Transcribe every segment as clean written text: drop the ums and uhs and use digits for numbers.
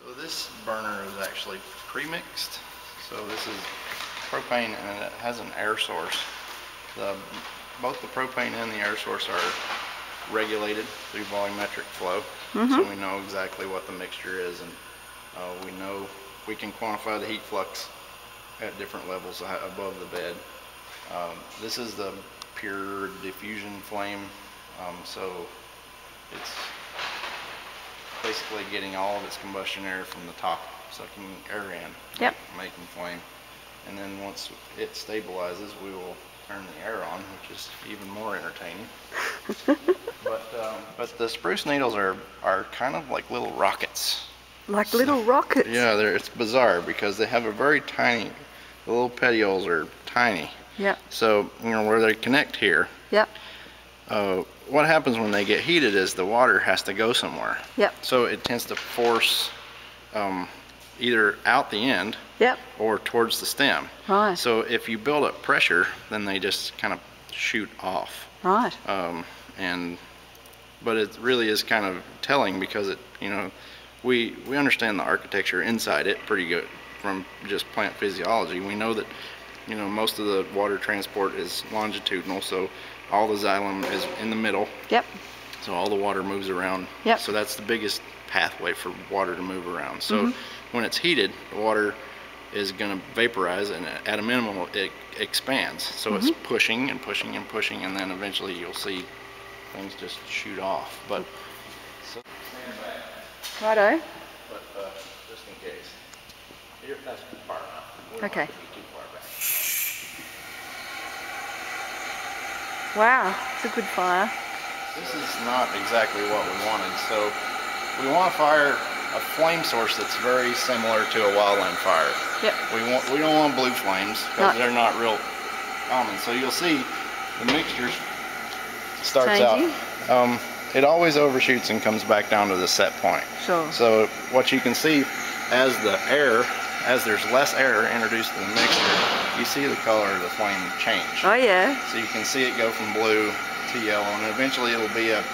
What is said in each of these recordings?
So this burner is actually pre-mixed. So this is propane and it has an air source. Both the propane and the air source are regulated through volumetric flow. So we know exactly what the mixture is, and we know we can quantify the heat flux at different levels above the bed. This is the pure diffusion flame, so it's basically getting all of its combustion air from the top, sucking air in, making flame. And then once it stabilizes, we will turn the air on, which is even more entertaining. But the spruce needles are kind of like little rockets. Like little rockets? Yeah, it's bizarre because they have a very tiny, the little petioles are tiny. Yeah. So, you know, where they connect here. Yeah. What happens when they get heated is the water has to go somewhere. Yep. So it tends to force either out the end or towards the stem. Right. So if you build up pressure, then they just kind of shoot off. Right. But it really is kind of telling because it, you know, we understand the architecture inside it pretty good from just plant physiology. We know that, you know, most of the water transport is longitudinal, so all the xylem is in the middle. Yep. So all the water moves around. Yep. So that's the biggest pathway for water to move around. So when it's heated, the water is going to vaporize, and at a minimum it expands. So it's pushing and pushing and pushing, and then eventually you'll see things just shoot off. But so stand back. Righto. But just in case. Here, that's far enough. Okay. Too far back. Wow, it's a good fire. This is not exactly what we wanted. So we want to fire a flame source that's very similar to a wildland fire. Yep. We don't want blue flames because they're not real common. So you'll see the mixture starts out. It always overshoots and comes back down to the set point. Sure. So what you can see as there's less air introduced to the mixture, you see the color of the flame change. Oh yeah. So you can see it go from blue to yellow, and eventually it'll be a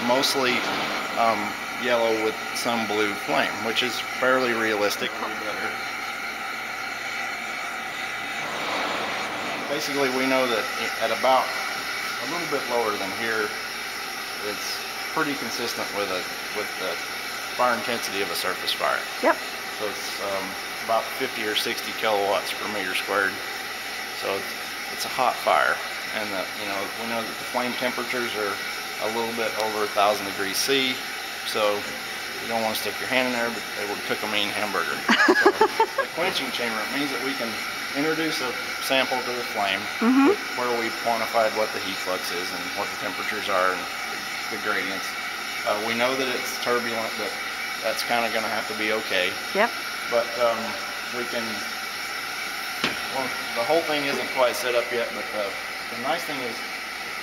mostly yellow with some blue flame, which is fairly realistic. Basically, we know that at about a little bit lower than here, it's pretty consistent with the fire intensity of a surface fire. Yep. So it's about 50 or 60 kilowatts per meter squared. So it's a hot fire, and you know, we know that the flame temperatures are a little bit over 1,000 degrees C. So you don't want to stick your hand in there, but they would cook a mean hamburger. So the quenching chamber, it means that we can introduce a sample to the flame where we quantified what the heat flux is and what the temperatures are and the gradients. We know that it's turbulent, but that's kind of going to have to be okay. Yep. But we can, well, the whole thing isn't quite set up yet, but the nice thing is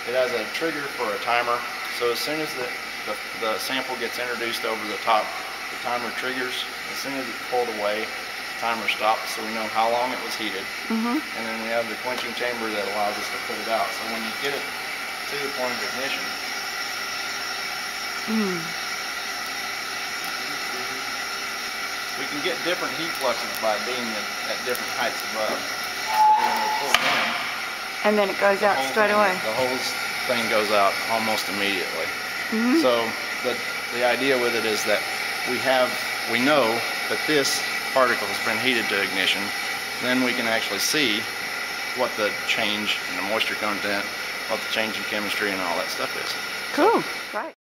it has a trigger for a timer. So as soon as the sample gets introduced over the top, the timer triggers. As soon as it's pulled away, the timer stops, so we know how long it was heated. And then we have the quenching chamber that allows us to put it out. So when you get it to the point of ignition, we can get different heat fluxes by being at different heights above. So when we pull it in, and then it goes out straight away. The whole thing goes out almost immediately. So the idea with it is that we know that this particle has been heated to ignition. Then we can actually see what the change in the moisture content, what the change in chemistry and all that stuff is. Cool. Right.